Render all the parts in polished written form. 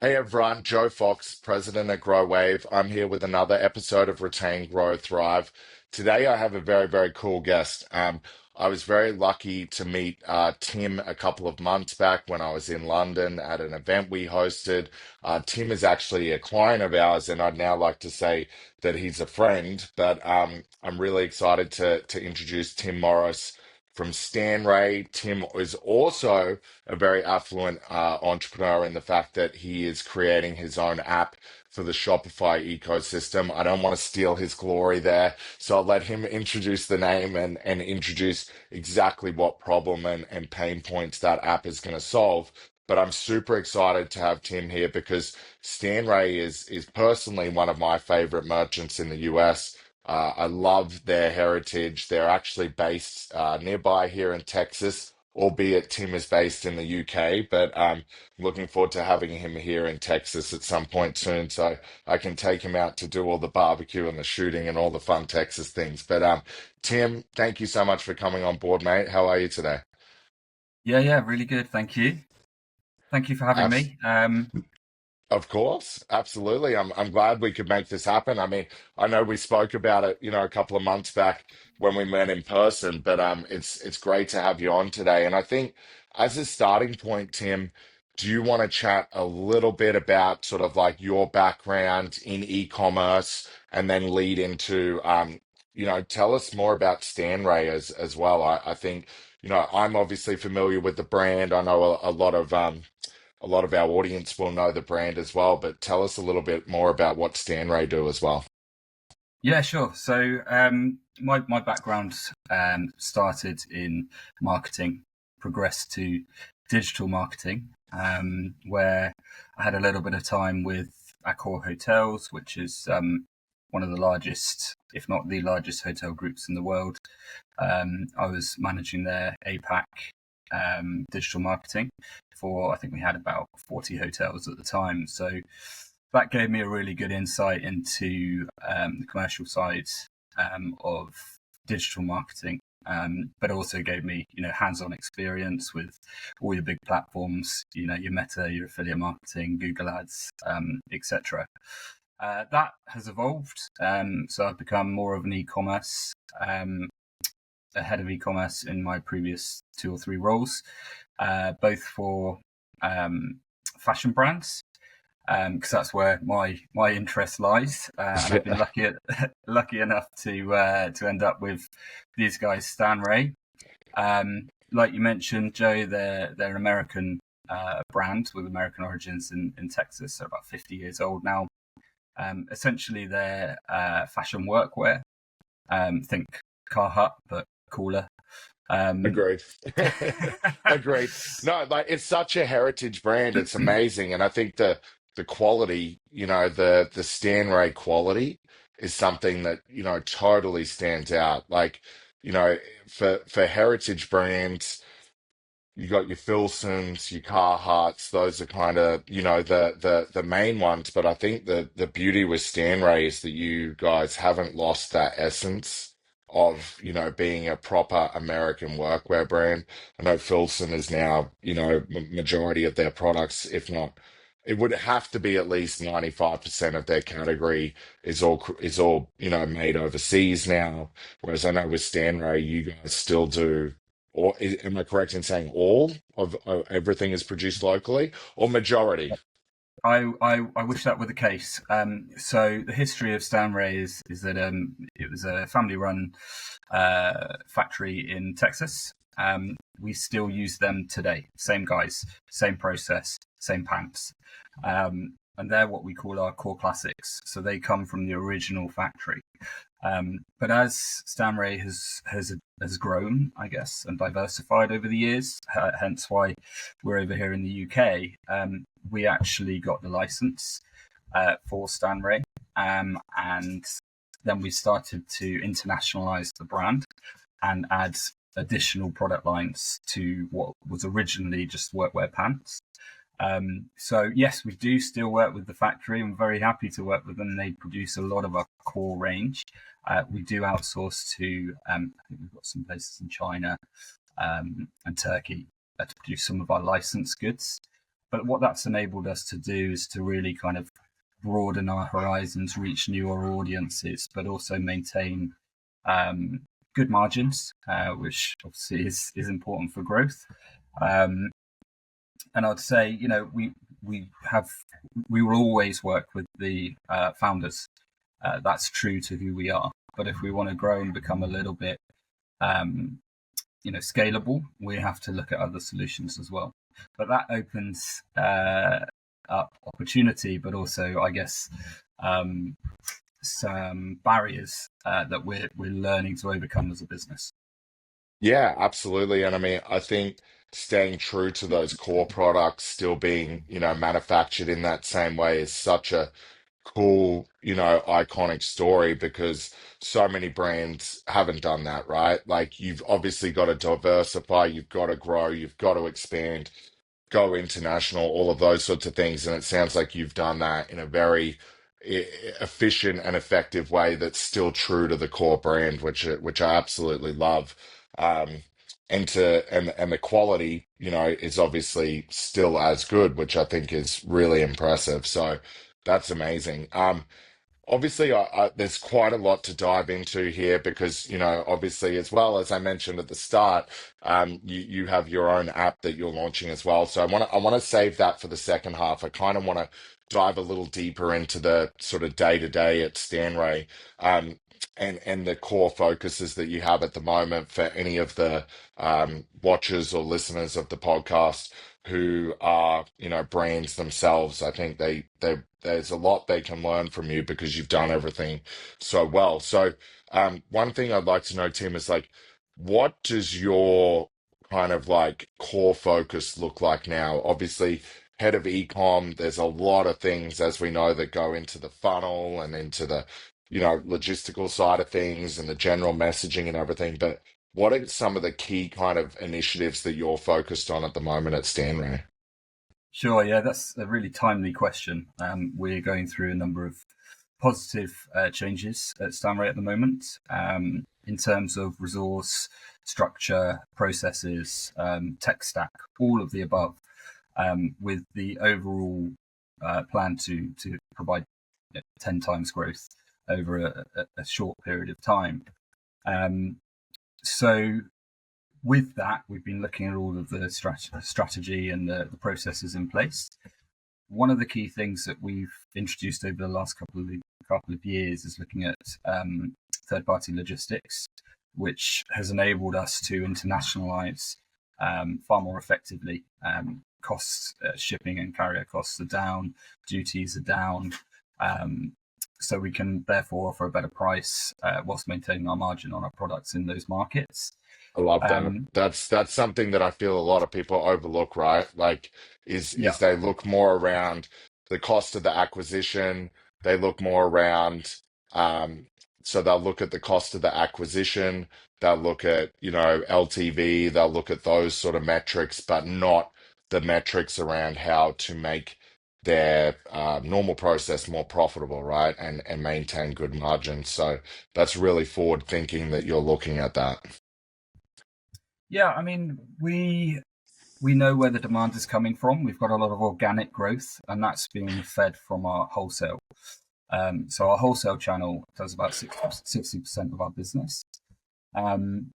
Hey everyone, Joe Fox, President at Growave. I'm here with another episode of Retain, Grow, Thrive. Today I have a very cool guest. I was very lucky to meet Tim a couple of months back when I was in London at an event we hosted. Tim is actually a client of ours, and I'd now like to say that he's a friend. But I'm really excited to introduce Tim Morris from Stanray. Tim is also a very affluent entrepreneur in the fact that he is creating his own app for the Shopify ecosystem. I don't want to steal his glory there, so I'll let him introduce the name and introduce exactly what problem and pain points that app is going to solve. But I'm super excited to have Tim here because Stanray is personally one of my favorite merchants in the US. I love their heritage. They're actually based nearby here in Texas, albeit Tim is based in the UK. But looking forward to having him here in Texas at some point soon, so I can take him out to do all the barbecue and the shooting and all the fun Texas things. But Tim, thank you so much for coming on board, mate. How are you today? Yeah, really good. Thank you. Thank you for having me. Of course, absolutely. I'm glad we could make this happen. I mean, I know we spoke about it, a couple of months back when we met in person, but it's great to have you on today. And I think as a starting point, Tim, do you want to chat a little bit about sort of like your background in e-commerce and then lead into tell us more about Stanray as well. I think, I'm obviously familiar with the brand. I know a lot of our audience will know the brand as well, but tell us a little bit more about what Stanray do as well. Yeah, sure. So my background started in marketing, progressed to digital marketing, where I had a little bit of time with Accor Hotels, which is one of the largest, if not the largest, hotel groups in the world. I was managing their APAC digital marketing for, I think we had about 40 hotels at the time. So that gave me a really good insight into the commercial side of digital marketing. But also gave me, hands-on experience with all your big platforms, your Meta, your affiliate marketing, Google Ads, etc. That has evolved. So I've become more of an e-commerce a head of e-commerce in my previous two or three roles, both for fashion brands, because that's where my interest lies, and I've been lucky enough to end up with these guys, Stanray. Like you mentioned, Joe, they're an American brand with American origins in Texas. They're about 50 years old now. Essentially, they're fashion workwear. Think Carhartt, but cooler. Um, Agreed. Agreed. No, like it's such a heritage brand. It's amazing. And I think the quality, the Stanray quality is something that, totally stands out. Like, you know, for heritage brands, you got your Filsons, your Carhartts, those are kind of, the main ones. But I think the beauty with Stanray is that you guys haven't lost that essence of, being a proper American workwear brand. I know Filson is now, majority of their products, if not, it would have to be at least 95% of their category is all, made overseas now. Whereas I know with Stanray, you guys still do, or am I correct in saying all of everything is produced locally or majority? I wish that were the case. So the history of Stanray is that it was a family-run factory in Texas. We still use them today. Same guys, same process, same pants, and they're what we call our core classics. So they come from the original factory. But as Stanray has grown, I guess, and diversified over the years, hence why we're over here in the UK, we actually got the license for Stanray, and then we started to internationalize the brand and add additional product lines to what was originally just workwear pants. So yes, we do still work with the factory. I'm very happy to work with them. They produce a lot of our core range. We do outsource to, I think we've got some places in China and Turkey to produce some of our licensed goods. But what that's enabled us to do is to really kind of broaden our horizons, reach newer audiences, but also maintain good margins, which obviously is important for growth. And I'd say, we will always work with the founders. That's true to who we are. But if we want to grow and become a little bit, scalable, we have to look at other solutions as well. But that opens up opportunity, but also, I guess, some barriers that we're learning to overcome as a business. Yeah, absolutely. And I mean, I think staying true to those core products, still being, manufactured in that same way is such a cool, iconic story because so many brands haven't done that, right? Like you've obviously got to diversify, you've got to grow, you've got to expand, go international, all of those sorts of things. And it sounds like you've done that in a very efficient and effective way that's still true to the core brand, which I absolutely love. Um, and the quality, is obviously still as good, which I think is really impressive. So that's amazing. Obviously, there's quite a lot to dive into here because, obviously, as well as I mentioned at the start, you have your own app that you're launching as well. So I want to save that for the second half. I kind of want to dive a little deeper into the sort of day to day at Stanray, and the core focuses that you have at the moment for any of the watchers or listeners of the podcast who are, brands themselves. I think there's a lot they can learn from you because you've done everything so well. So, one thing I'd like to know, Tim, is like, what does your kind of like core focus look like now? Obviously, head of ecom, there's a lot of things, as we know, that go into the funnel and into the, logistical side of things and the general messaging and everything. But what are some of the key kind of initiatives that you're focused on at the moment at Stanray? Sure, yeah, that's a really timely question. We're going through a number of positive changes at Stanray at the moment, in terms of resource, structure, processes, tech stack, all of the above, with the overall plan to provide 10 times growth over a short period of time. So with that, we've been looking at all of the strategy and the processes in place. One of the key things that we've introduced over the last couple of years is looking at third-party logistics, which has enabled us to internationalize far more effectively. Costs, shipping and carrier costs are down, duties are down, so we can therefore offer a better price whilst maintaining our margin on our products in those markets. I love that. Um, That's something that I feel a lot of people overlook, right? Like is yeah, they look more around the cost of the acquisition, they look more around so they'll look at the cost of the acquisition, they'll look at, LTV, they'll look at those sort of metrics, but not the metrics around how to make their normal process more profitable, right? And maintain good margins. So that's really forward thinking that you're looking at that. yeah. I mean, we know where the demand is coming from. We've got a lot of organic growth, and that's being fed from our wholesale. So our wholesale channel does about 60% of our business. Um,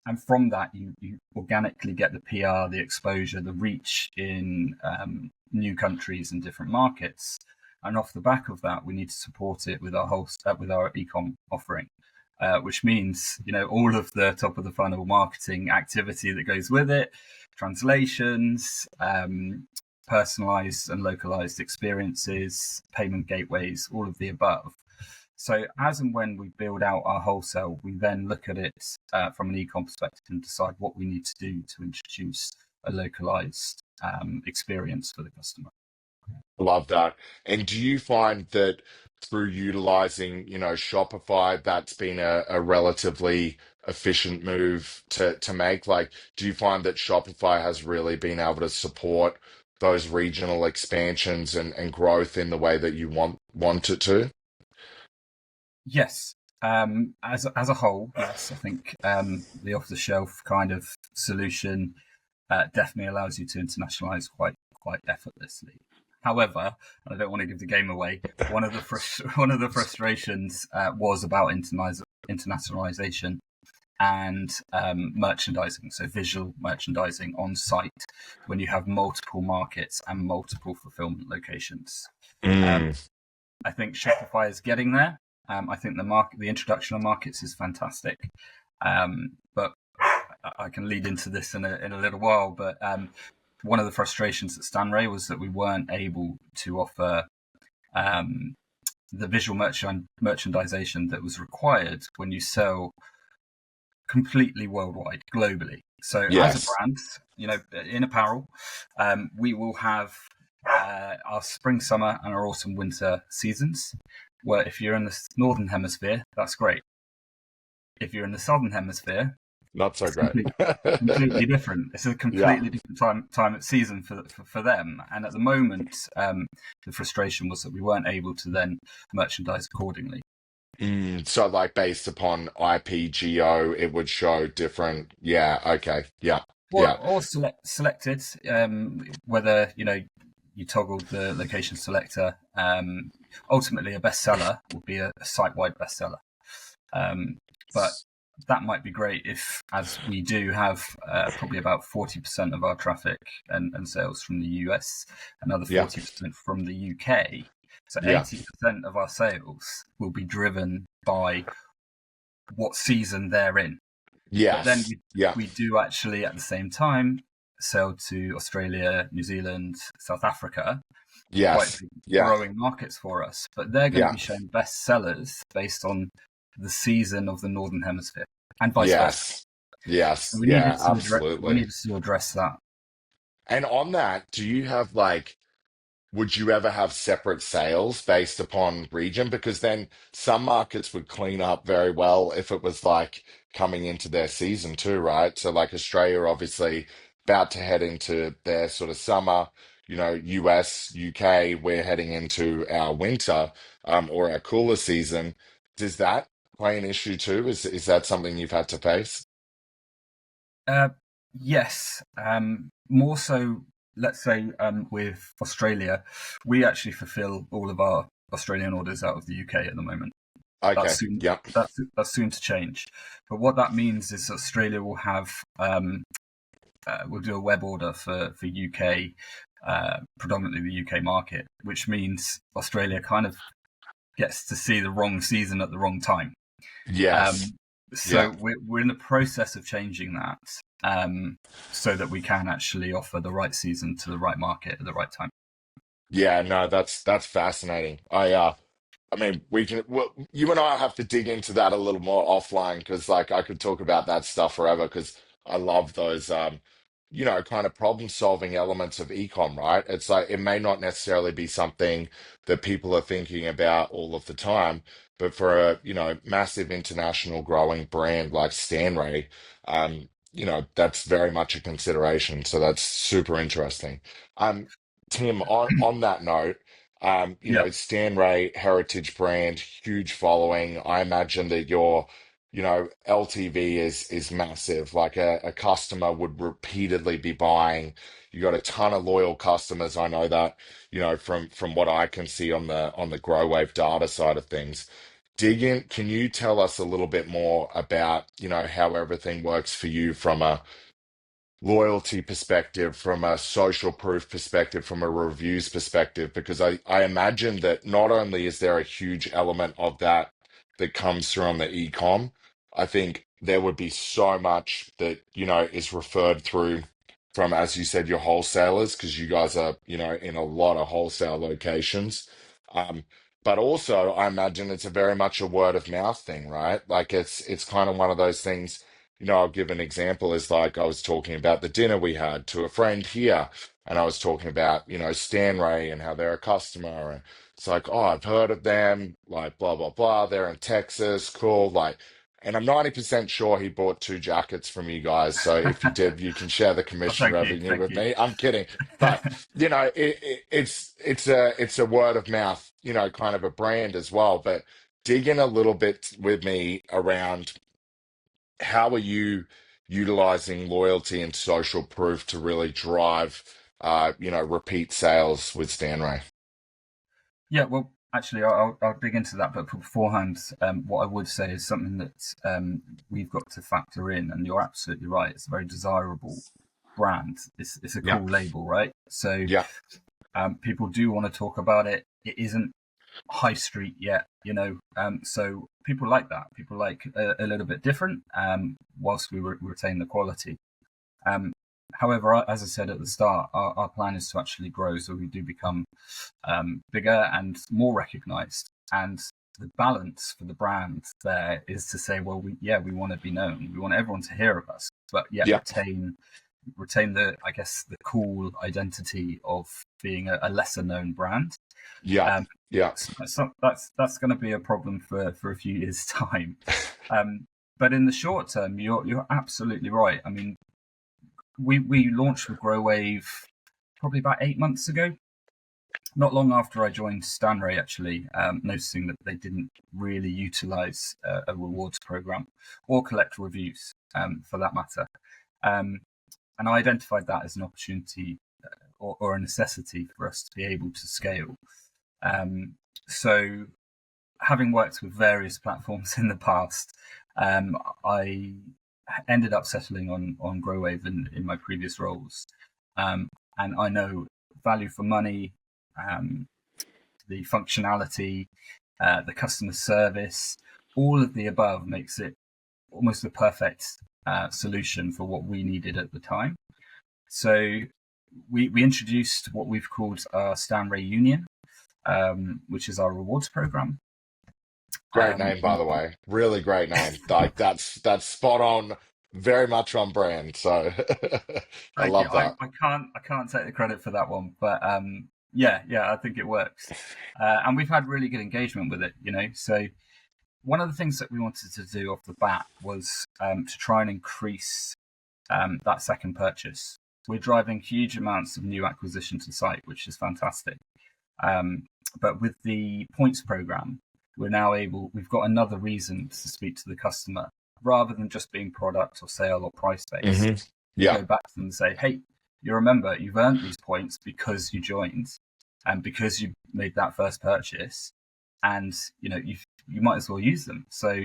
and from that, you organically get the PR, the exposure, the reach in new countries and different markets. And off the back of that, we need to support it with with our ecom offering, which means all of the top of the funnel marketing activity that goes with it, translations, personalized and localized experiences, payment gateways, all of the above. So as and when we build out our wholesale, we then look at it from an ecom perspective and decide what we need to do to introduce a localized experience for the customer. Love that. And do you find that through utilizing, Shopify, that's been a relatively efficient move to make? Like, do you find that Shopify has really been able to support those regional expansions and growth in the way that you want it to? Yes. As a whole, yes, I think the off the shelf kind of solution definitely allows you to internationalize quite quite effortlessly. However, and I don't want to give the game away, one of the frustrations was about internationalization and merchandising, so visual merchandising on site when you have multiple markets and multiple fulfillment locations. Um, Mm, I think Shopify is getting there. I think the introduction of markets is fantastic, but I can lead into this in a little while. But one of the frustrations at Stanray was that we weren't able to offer um, the visual merchandisation that was required when you sell completely worldwide, globally. So as a yes, brand, in apparel, we will have our spring, summer, and our autumn, winter seasons. Where if you're in the northern hemisphere, that's great. If you're in the southern hemisphere, not so it's great. completely different. It's a Yeah. completely different time at season for them. And at the moment, the frustration was that we weren't able to then merchandise accordingly. So like based upon IPGO, it would show different. Yeah. Okay. Yeah. Yeah. Or selected, whether you toggled the location selector. Ultimately, a bestseller would be a site-wide bestseller, but that might be great if, as we do have probably about 40% of our traffic and sales from the US, another Yeah. 40% from the UK. So Yeah. 80% of our sales will be driven by what season they're in. But then Yes. Yeah. we do actually at the same time sell to Australia, New Zealand, South Africa, quite Yes. big Yeah. growing markets for us. But they're going to Yeah. be shown best sellers based on the season of the Northern Hemisphere and vice versa. Yes. So Yes. Yeah. we Absolutely. needed to address that. And on that, do you have like, would you ever have separate sales based upon region? Because then some markets would clean up very well if it was like coming into their season too, right? So like Australia, obviously about to head into their sort of summer, US, UK, we're heading into our winter, or our cooler season. Does that play an issue too? Is that something you've had to face? Uh, yes, more so. Let's say with Australia, we actually fulfil all of our Australian orders out of the UK at the moment. Okay. That's soon Yep. that's soon to change. But what that means is Australia will have we'll do a web order for UK, predominantly the UK market, which means Australia kind of gets to see the wrong season at the wrong time. Yes. Um, Yeah. so we're in the process of changing that, so that we can actually offer the right season to the right market at the right time. Yeah, no, that's fascinating. I mean, you and I have to dig into that a little more offline because, like, I could talk about that stuff forever because I love those, kind of problem-solving elements of ecom, right? It's like it may not necessarily be something that people are thinking about all of the time, but for a, massive international growing brand like Stanray, that's very much a consideration. So that's super interesting. Um, Tim, on that note. Yeah. Stanray heritage brand, huge following. I imagine that your, LTV is massive. Like a customer would repeatedly be buying. You got a ton of loyal customers. I know that, from what I can see on the Growave data side of things. Dig in. Can you tell us a little bit more about, how everything works for you from a loyalty perspective, from a social proof perspective, from a reviews perspective, because I imagine that not only is there a huge element of that that comes through on the e-com, I think there would be so much that, is referred through from, as you said, your wholesalers, because you guys are, in a lot of wholesale locations. Um, but also, I imagine it's a very much a word of mouth thing, right? Like it's kind of one of those things. I'll give an example is like I was talking about the dinner we had to a friend here, and I was talking about, Stanray and how they're a customer. And it's like, oh, I've heard of them, like blah, blah, blah. They're in Texas, cool. Like, and I'm 90% sure he bought two jackets from you guys. So if you did, you can share the Oh, commission thank you, revenue thank with you. me. I'm kidding. But, it's a word of mouth, kind of a brand as well. But dig in a little bit with me around how are you utilizing loyalty and social proof to really drive repeat sales with Stanray? Yeah, well, actually, I'll dig into that. But beforehand, what I would say is something that we've got to factor in, and you're absolutely right. It's a very desirable brand. It's a Yeah, cool label, right? So yeah, people do want to talk about it. It isn't high street yet, so people like that. People like a little bit different, whilst we retain the quality. Um, However, as I said at the start, our plan is to actually grow, so we do become bigger and more recognised. And the balance for the brand there is to say, well, we want to be known, we want everyone to hear of us, but yet yeah, retain the, I guess, the cool identity of being a lesser known brand. yeah, Um, yeah. so that's going to be a problem for a few years' time. Um, but in the short term, you're absolutely right. I mean, we launched with Growave probably about 8 months ago, not long after I joined Stanray, actually, noticing that they didn't really utilize a rewards program or collect reviews, for that matter. Um, and I identified that as an opportunity, or a necessity for us to be able to scale. Um, so, having worked with various platforms in the past, I ended up settling on Growave in my previous roles. Um, and I know value for money, um, the functionality, the customer service, all of the above makes it almost the perfect solution for what we needed at the time. So we introduced what we've called our Stanray Union, which is our rewards program. Great name, by We the way. Really great name. Like that's spot on, very much on brand. So I Thank you. love that. I can't take the credit for that one, but yeah, I think it works, and we've had really good engagement with it. So one of the things that we wanted to do off the bat was to try and increase that second purchase. We're driving huge amounts of new acquisition to site, which is fantastic. Um, but with the points program, we've got another reason to speak to the customer rather than just being product or sale or price based. Hmm. We Yeah, go back to them and say, hey, you remember you've earned these points because you joined and because you made that first purchase, and you might as well use them. So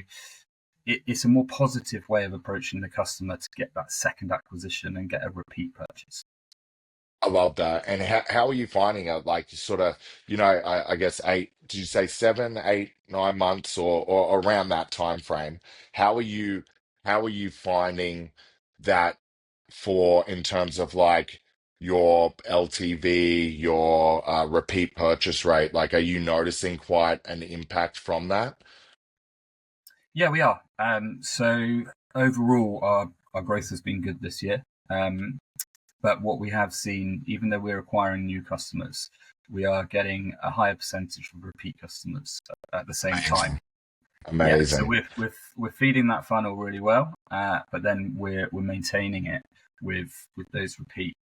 it's a more positive way of approaching the customer to get that second acquisition and get a repeat purchase. I love that. And how are you finding it? Like, you sort of, I guess eight, did you say 7, 8, 9 months, or around that time frame? How are you, how are you finding that for in terms of like your LTV, your repeat purchase rate? Like, are you noticing quite an impact from that? Yeah, we are. So overall, our growth has been good this year. But what we have seen, even though we're acquiring new customers, we are getting a higher percentage of repeat customers at the same time. Amazing. Yeah, so Amazing. we're feeding that funnel really well, but then we're maintaining it with those repeat,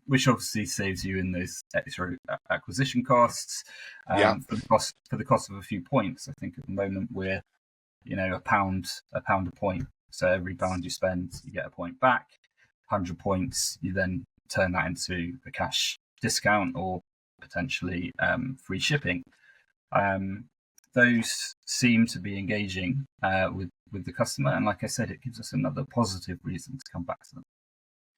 which obviously saves you in those extra acquisition costs, Yeah. for the cost of a few points. I think at the moment we're a pound a point. So every pound you spend, you get a point back. 100 points, you then turn that into a cash discount or potentially free shipping. Um, those seem to be engaging with the customer, and like I said, it gives us another positive reason to come back to them.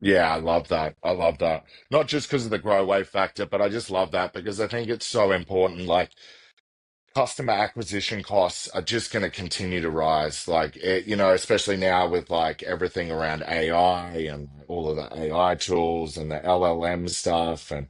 Yeah, I love that. I love that. Not just because of the grow wave factor, but I just love that because I think it's so important. Like, customer acquisition costs are just going to continue to rise. Like, especially now with like everything around AI and all of the AI tools and the LLM stuff. And,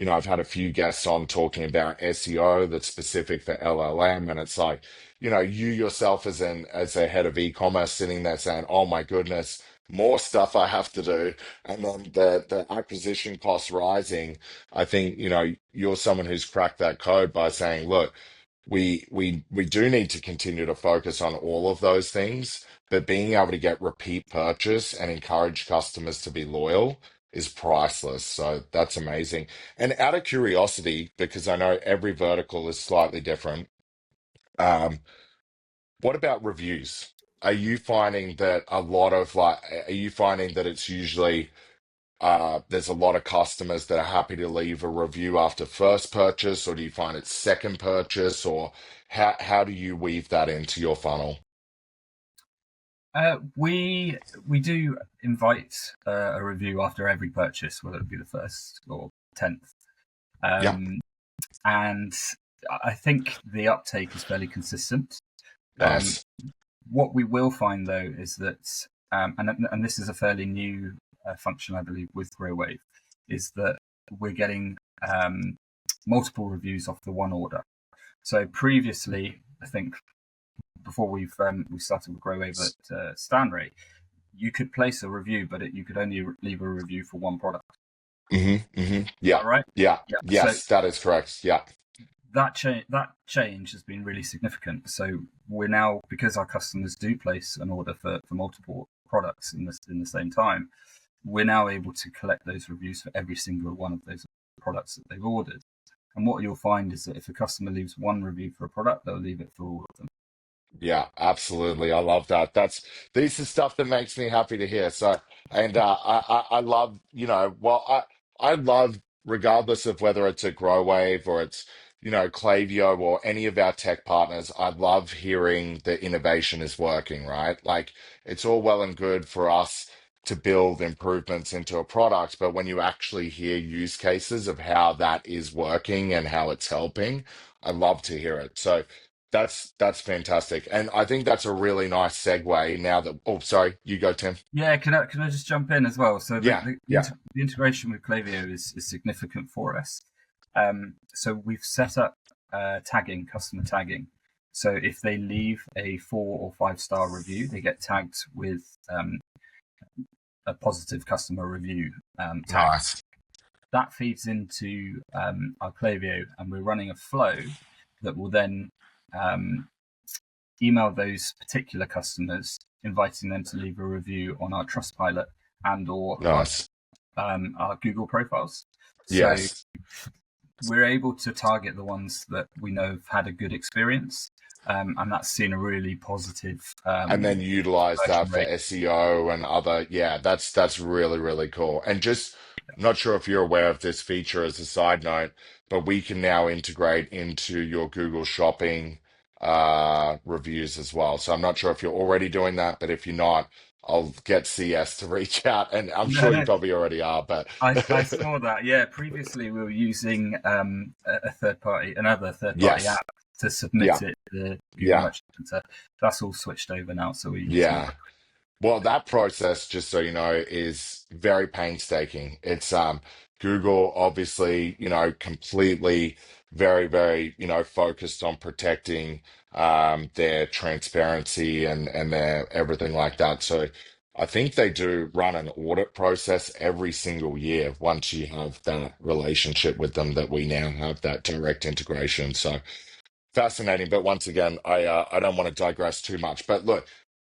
I've had a few guests on talking about SEO that's specific for LLM. And it's like, you yourself as a head of e-commerce sitting there saying, oh my goodness, more stuff I have to do. And then the acquisition costs rising. I think, you're someone who's cracked that code by saying, look, we do need to continue to focus on all of those things, but being able to get repeat purchase and encourage customers to be loyal is priceless. So that's amazing. And out of curiosity, because I know every vertical is slightly different, um, what about reviews? Are you finding that a lot of like, are you finding that it's usually there's a lot of customers that are happy to leave a review after first purchase, or do you find it's second purchase, or how do you weave that into your funnel? We do invite a review after every purchase, whether it be the first or 10th. Yeah, And I think the uptake is fairly consistent. Um, nice. what we will find though is that, and this is a fairly new function, I believe, with Growave, is that we're getting multiple reviews off the one order. So previously, I think before we started with Growave at Stanray, you could place a review, but you could only leave a review for one product. Yeah, All right. yeah, Yeah. So yes, that is correct. Yeah. that change has been really significant. So we're now, because our customers do place an order for multiple products in the same time, we're now able to collect those reviews for every single one of those products that they've ordered. And what you'll find is that if a customer leaves one review for a product, they'll leave it for all of them. Yeah, absolutely. I love that. This is stuff that makes me happy to hear. So, and I love, I love, regardless of whether it's a Growwave or it's, Klaviyo or any of our tech partners, I love hearing the innovation is working, right? Like it's all well and good for us to build improvements into a product, but when you actually hear use cases of how that is working and how it's helping, I love to hear it. So, that's fantastic, and I think that's a really nice segue. Now that, oh, sorry, you go, Tim. Yeah, can I just jump in as well? So Yeah, yeah, the integration with Klaviyo is significant for us. So we've set up tagging, customer tagging. So if they leave a 4 or 5 star review, they get tagged with a positive customer review tag. nice, That feeds into our Klaviyo, and we're running a flow that will then email those particular customers, inviting them to leave a review on our Trustpilot and or nice. our Google profiles. So Yes, we're able to target the ones that we know have had a good experience, and that's seen a really positive and then utilize conversion that for rate. SEO and other. Yeah, that's really really cool. And just, I'm not sure if you're aware of this feature as a side note, but we can now integrate into your Google Shopping reviews as well. So I'm not sure if you're already doing that, but if you're not, I'll get CS to reach out, and I'm No, sure you no, probably already are, but I saw that. Yeah, previously we were using another third party yes, app to submit yeah, it to the Google yeah, Merchant Center. That's all switched over now, so we're using. yeah. Well, that process, just so you know, is very painstaking. It's Google obviously, completely very, very, focused on protecting their transparency and their everything like that. So I think they do run an audit process every single year once you have that relationship with them, that we now have that direct integration. So fascinating, but once again, I don't want to digress too much. But look,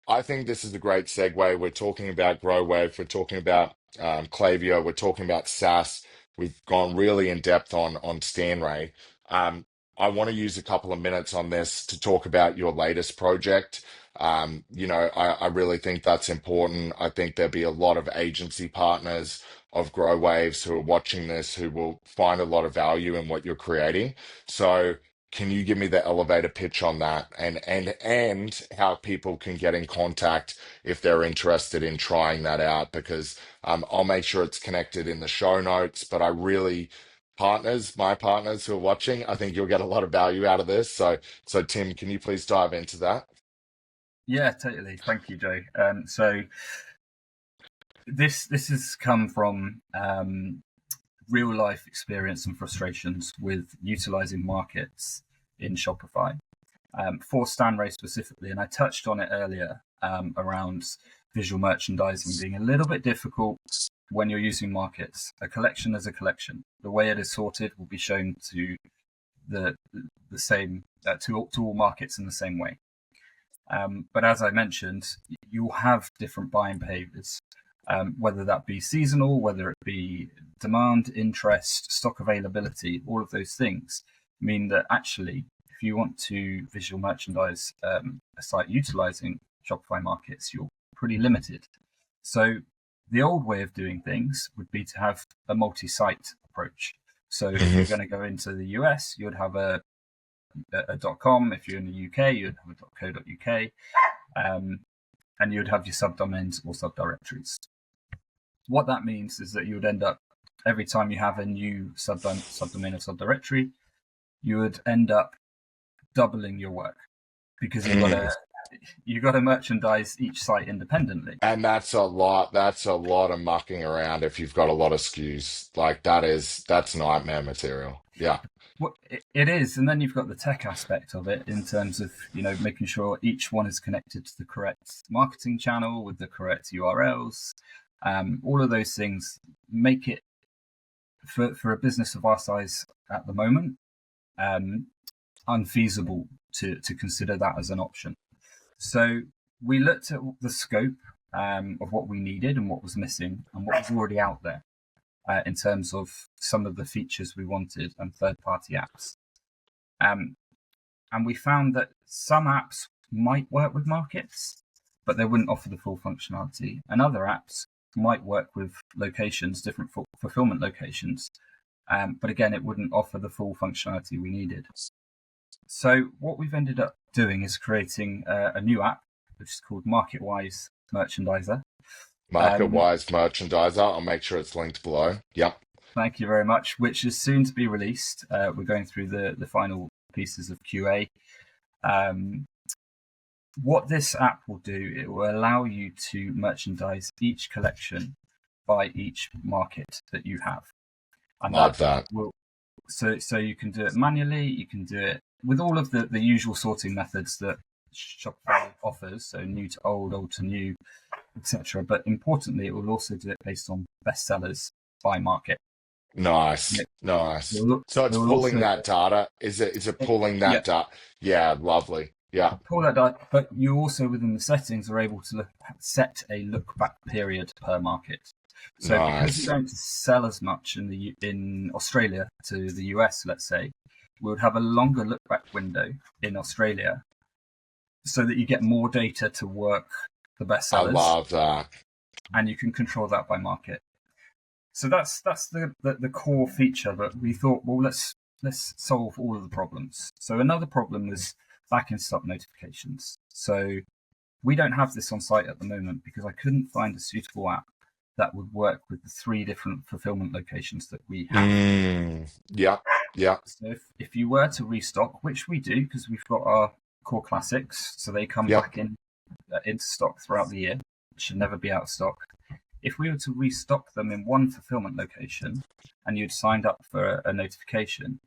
I think this is a great segue. We're talking about Growwave, we're talking about Klaviyo, we're talking about SaaS. We've gone really in depth on Stanray. Um, I want to use a couple of minutes on this to talk about your latest project. I really think that's important. I think there'll be a lot of agency partners of Growwaves who are watching this who will find a lot of value in what you're creating. So can you give me the elevator pitch on that, and how people can get in contact if they're interested in trying that out? Because I'll make sure it's connected in the show notes. But I really, my partners who are watching, I think you'll get a lot of value out of this. So Tim, can you please dive into that? Yeah, totally. Thank you, Joe. So this has come from real life experience and frustrations with utilizing markets in Shopify for Stanray specifically. And I touched on it earlier around visual merchandising being a little bit difficult when you're using markets. A collection is a collection. The way it is sorted will be shown to the same to all markets in the same way. But as I mentioned, you'll have different buying behaviors, whether that be seasonal, whether it be demand, interest, stock availability. All of those things mean that actually, if you want to visual merchandise a site utilizing Shopify markets, you're pretty limited. So The old way of doing things would be to have a multi-site approach. So if Hmm. you're going to go into the US, you'd have a .com. If you're in the UK, you'd have a .co.uk, and you'd have your subdomains or subdirectories. What that means is that you would end up, every time you have a new subdomain or subdirectory, you would end up doubling your work, because you've got to merchandise each site independently. And that's a lot. That's a lot of mucking around if you've got a lot of SKUs. Like that's nightmare material. Yeah. Well, it is, and then you've got the tech aspect of it in terms of making sure each one is connected to the correct marketing channel with the correct URLs. All of those things make it, for a business of our size at the moment, unfeasible to consider that as an option. So we looked at the scope of what we needed and what was missing and what was already out there in terms of some of the features we wanted and third-party apps. And we found that some apps might work with markets, but they wouldn't offer the full functionality. And other apps might work with locations, different fulfillment locations, but again, it wouldn't offer the full functionality we needed. So what we've ended up doing is creating a new app, which is called MarketWise Merchandiser. MarketWise Merchandiser. I'll make sure it's linked below. Yep. Thank you very much, which is soon to be released. We're going through the final pieces of QA. What this app will do, it will allow you to merchandise each collection by each market that you have. And Love that. So you can do it manually, you can do it with all of the usual sorting methods that Shopify offers, so new to old, old to new, etc. But importantly, it will also do it based on bestsellers by market. Nice. So it's pulling that data. Is it pulling that data? Yeah, lovely. Yeah. Pull that data, but you also, within the settings, are able to set a look back period per market. So because you don't sell as much in Australia to the US, let's say, we would have a longer look back window in Australia, so that you get more data to work the best sellers. I love that. And you can control that by market. So that's the core feature. But we thought, well, let's solve all of the problems. So another problem was back in stock notifications. So we don't have this on site at the moment because I couldn't find a suitable app that would work with the 3 different fulfillment locations that we have. Yeah. So if you were to restock, which we do because we've got our core classics, so they come back into stock throughout the year, should never be out of stock. If we were to restock them in one fulfillment location and you'd signed up for a notification,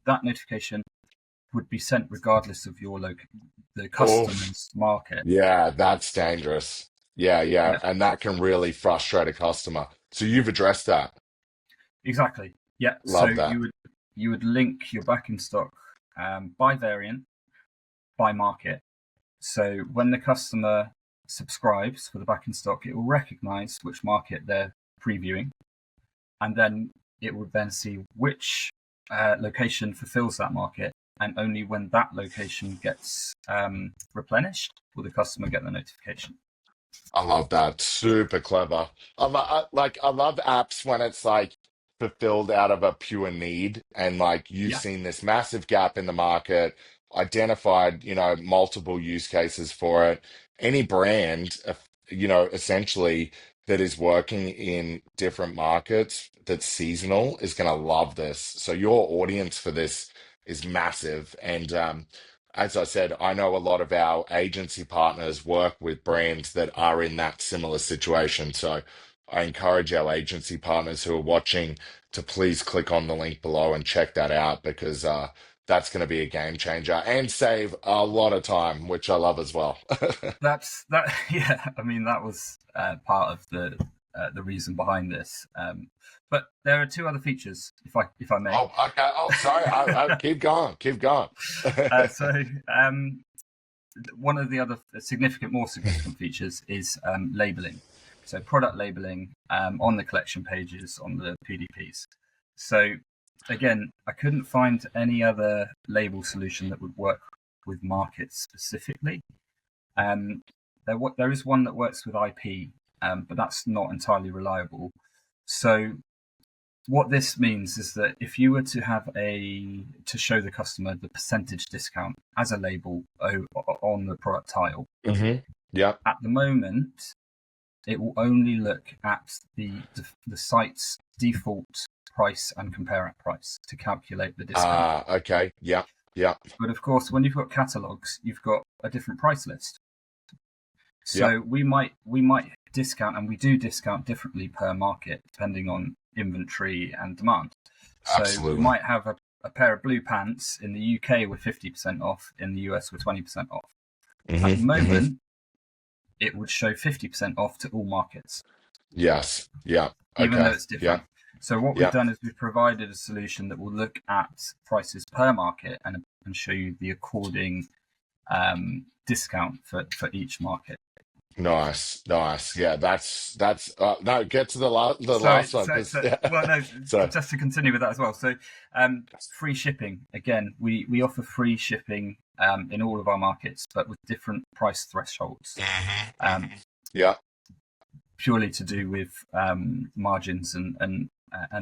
that notification would be sent regardless of the customer's market. Yeah, that's dangerous. Yeah. And that can really frustrate a customer. So you've addressed that. Exactly. Yeah. Love that. You would link your back in stock by variant, by market. So when the customer subscribes for the back in stock, it will recognize which market they're previewing, and then it would then see which location fulfills that market, and only when that location gets replenished will the customer get the notification. I love that. Super clever. I love apps when it's like fulfilled out of a pure need, and like you've seen this massive gap in the market, identified, multiple use cases for it. Any brand, essentially that is working in different markets that's seasonal is going to love this. So your audience for this is massive. And as I said, I know a lot of our agency partners work with brands that are in that similar situation. So I encourage our agency partners who are watching to please click on the link below and check that out, because that's going to be a game changer and save a lot of time, which I love as well. Yeah. I mean, that was part of the reason behind this. But there are 2 other features, if I may. Oh, okay. Oh, sorry. I keep going. So one of the other more significant features is labeling. So product labeling on the collection pages, on the PDPs. So again, I couldn't find any other label solution that would work with markets specifically. There is one that works with IP, but that's not entirely reliable. So what this means is that if you were to have to show the customer the percentage discount as a label on the product tile, Yeah. at the moment it will only look at the site's default price and compare at price to calculate the discount. Okay. Yeah. Yeah. But of course, when you've got catalogs, you've got a different price list. Yeah. So we might discount, and we do discount differently per market depending on inventory and demand. So we Absolutely. might have a pair of blue pants in the UK with 50% off, in the US with 20% off. At the Hmm. moment, it would show 50% off to all markets, Yes. Yeah. even though Okay. it's Yeah. different. So what we've Yeah. done is we've provided a solution that will look at prices per market and show you the according discount for each market. Nice. Nice. Yeah. That's no, get to the So, last one so, because so, yeah. well, no, So just to continue with that as well. So, free shipping. Again, we offer free shipping in all of our markets, but with different price thresholds, um, yeah. purely to do with margins and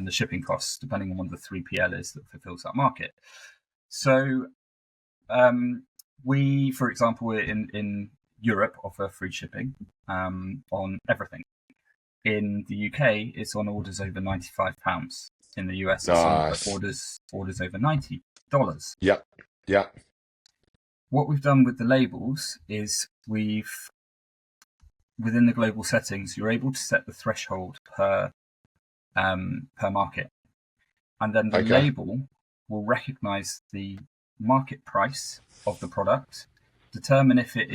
the shipping costs, depending on what the 3PL is that fulfills that market. So, we, for example, in Europe, offer free shipping on everything. In the UK, it's on orders over £95. In the US, it's on Nice. orders over $90. Yep. Yep. What we've done with the labels is within the global settings, you're able to set the threshold per market, and then the Okay. label will recognise the market price of the product, determine if it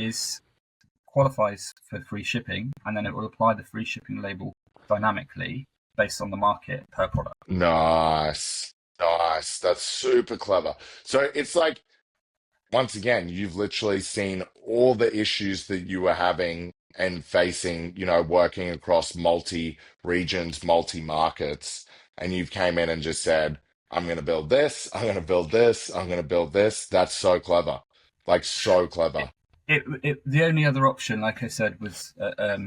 qualifies for free shipping, and then it will apply the free shipping label dynamically based on the market per product. Nice. Nice. That's super clever. So it's like, once again, you've literally seen all the issues that you were having and facing, working across multi regions, multi markets, and you've came in and just said, I'm going to build this, I'm going to build this, I'm going to build this. That's so clever. Like, so clever. The only other option, like I said, was a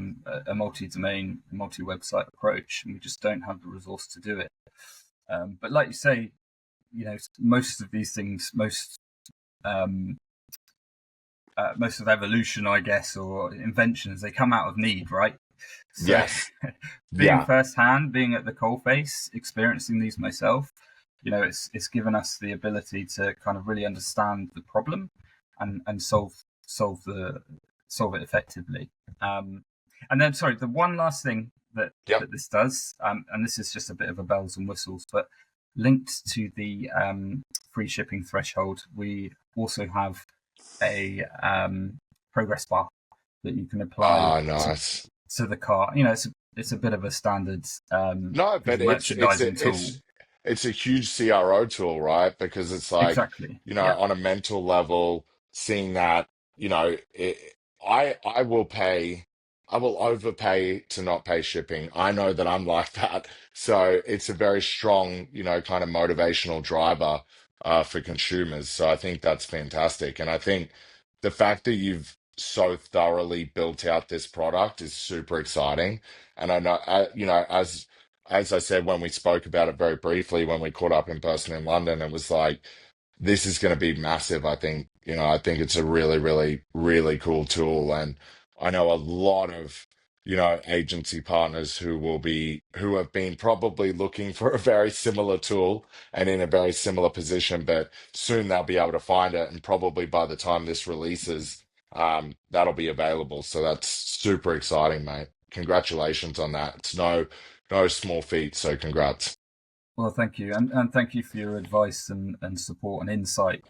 multi-domain, multi-website approach, and we just don't have the resource to do it. But like you say, most of these things, um, most of evolution, I guess, or inventions, they come out of need, right? So Yes. being Yeah. firsthand, being at the coalface, experiencing these myself, it's given us the ability to kind of really understand the problem and solve it effectively. And then, sorry, the one last thing Yep. that this does, and this is just a bit of a bells and whistles, but linked to the free shipping threshold, we also have a progress bar that you can apply Ah, nice. to the car. It's a bit of a standard No, but visual merchandising tool. it's a huge CRO tool, right? Because it's like, Exactly. Yeah. on a mental level, seeing that, I will pay, I will overpay to not pay shipping. I know that I'm like that. So it's a very strong, kind of motivational driver for consumers. So I think that's fantastic. And I think the fact that you've so thoroughly built out this product is super exciting. And I know, as I said when we spoke about it very briefly when we caught up in person in London, it was like this is going to be massive. I think it's a really, really, really cool tool, and I know a lot of agency partners who have been probably looking for a very similar tool and in a very similar position, but soon they'll be able to find it, and probably by the time this releases, that'll be available. So that's super exciting, mate. Congratulations on that. It's no small feat, so congrats. Well, thank you, and thank you for your advice and support and insight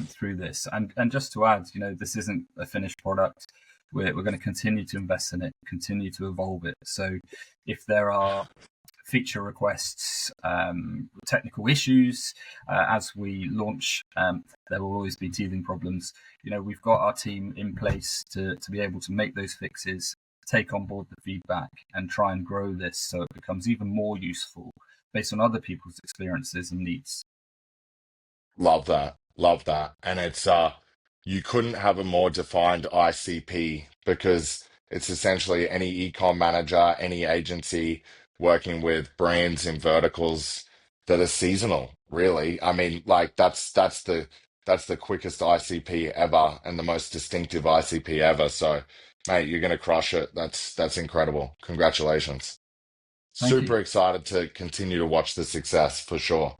through this. And just to add, this isn't a finished product. We're going to continue to invest in it, continue to evolve it. So, if there are feature requests, technical issues as we launch, there will always be teething problems. We've got our team in place to be able to make those fixes, take on board the feedback, and try and grow this so it becomes even more useful based on other people's experiences and needs. Love that. Love that. And it's you couldn't have a more defined ICP because It's essentially any ecom manager, any agency working with brands in verticals that are seasonal, really. I mean, like that's the quickest ICP ever and the most distinctive ICP ever. So, mate, you're gonna crush it. That's incredible. Congratulations. Thank you. Super excited to continue to watch the success for sure.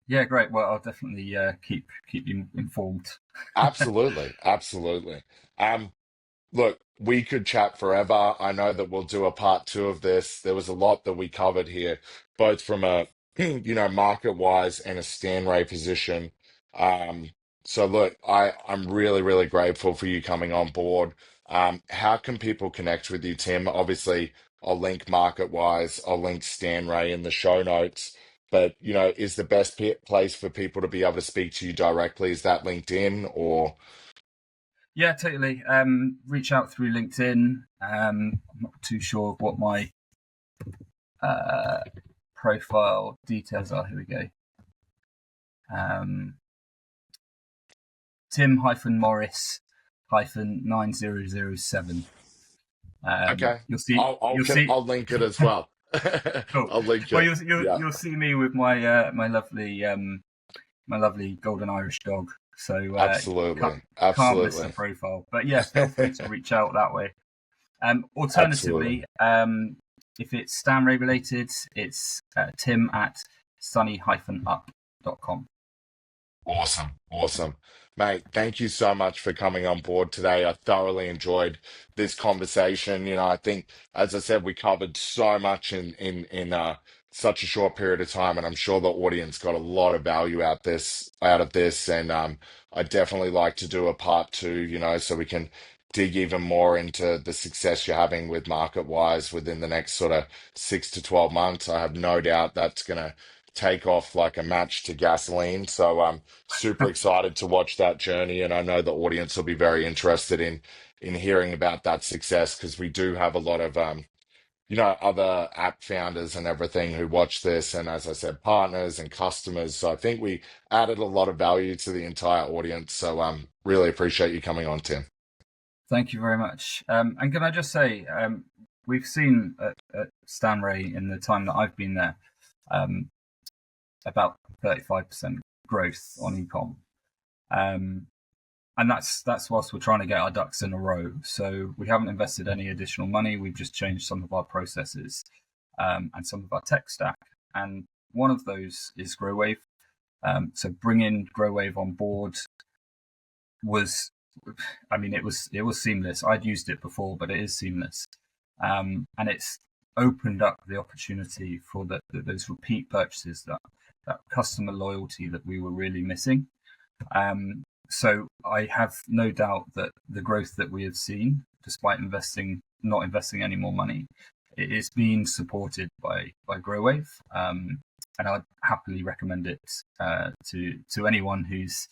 Yeah, great. Well, I'll definitely keep you informed. Absolutely, absolutely. Look, we could chat forever. I know that we'll do a part two of this. There was a lot that we covered here, both from a market wise and a Stanray position. Um, so look, I'm really, really grateful for you coming on board. How can people connect with you, Tim? Obviously, I'll link market wise, I'll link Stanray in the show notes. But is the best place for people to be able to speak to you directly? Is that LinkedIn or? Yeah, totally. Reach out through LinkedIn. I'm not too sure what my uh, profile details are. Here we go. Um, Tim-Morris 9007. Okay. You'll see. You'll see. I'll link it as well. Cool. I'll link Well, it. Yeah, you'll see me with my lovely golden Irish dog. So absolutely. can't miss the Absolutely. profile. But yeah, feel free to reach out that way. Absolutely. Alternatively, if it's Stanray related, it's Tim at sunny-up.com. Awesome. Awesome. Mate, thank you so much for coming on board today. I thoroughly enjoyed this conversation. I think, as I said, we covered so much in such a short period of time, and I'm sure the audience got a lot of value out of this. And I definitely like to do a part two, so we can dig even more into the success you're having with MarketWise within the next sort of 6 to 12 months. I have no doubt that's gonna take off like a match to gasoline. So super excited to watch that journey, and I know the audience will be very interested in hearing about that success because we do have a lot of other app founders and everything who watch this, and as I said, partners and customers. So I think we added a lot of value to the entire audience. So really appreciate you coming on, Tim. Thank you very much. And can I just say, we've seen at Stanray in the time that I've been there um, about 35% growth on ecom. Um, and that's whilst we're trying to get our ducks in a row. So we haven't invested any additional money. We've just changed some of our processes and some of our tech stack. And one of those is Growave. So bringing Growave on board was, I mean, it was seamless. I'd used it before, but it is seamless, and it's opened up the opportunity for those repeat purchases, that customer loyalty that we were really missing. So I have no doubt that the growth that we have seen, despite not investing any more money, it is being supported by Growave, and I'd happily recommend it to anyone who's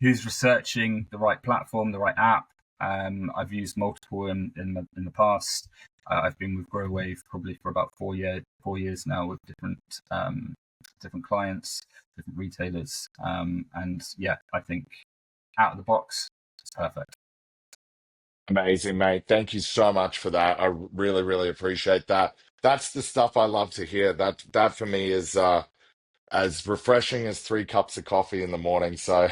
researching the right platform, the right app. I've used multiple in the past. I've been with Growave probably for about 4 years now with different clients, different retailers, and yeah, I think out of the box, it's perfect. Amazing, mate. Thank you so much for that. I really, really appreciate that. That's the stuff I love to hear. That for me is as refreshing as 3 cups of coffee in the morning. So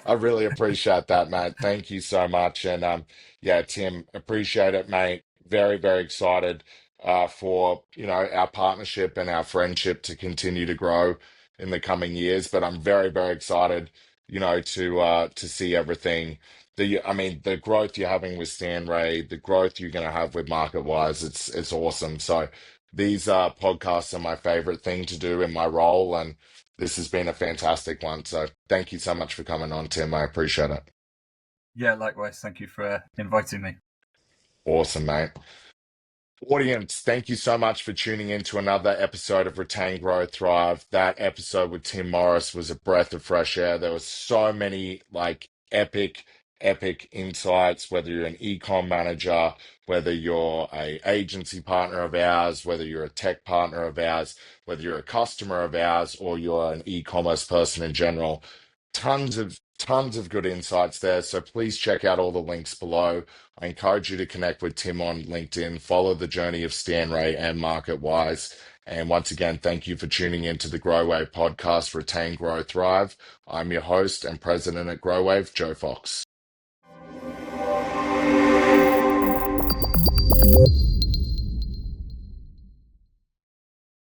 I really appreciate that, mate. Thank you so much. And yeah, Tim, appreciate it, mate. Very, very excited for our partnership and our friendship to continue to grow in the coming years. But I'm very, very excited, to see everything. I mean, the growth you're having with Stanray, the growth you're going to have with MarketWise, it's awesome. So these podcasts are my favorite thing to do in my role, and this has been a fantastic one. So thank you so much for coming on, Tim. I appreciate it. Yeah, likewise. Thank you for inviting me. Awesome, mate. Audience, thank you so much for tuning in to another episode of Retain, Grow, Thrive. That episode with Tim Morris was a breath of fresh air. There were so many like epic insights, whether you're an ecom manager, whether you're a agency partner of ours, whether you're a tech partner of ours, whether you're a customer of ours, or you're an e-commerce person in general. Tons of Tons of good insights there. So please check out all the links below. I encourage you to connect with Tim on LinkedIn, follow the journey of Stan Ray and MarketWise. And once again, thank you for tuning in to the Growave podcast, Retain, Grow, Thrive. I'm your host and president at Growave, Joe Fox.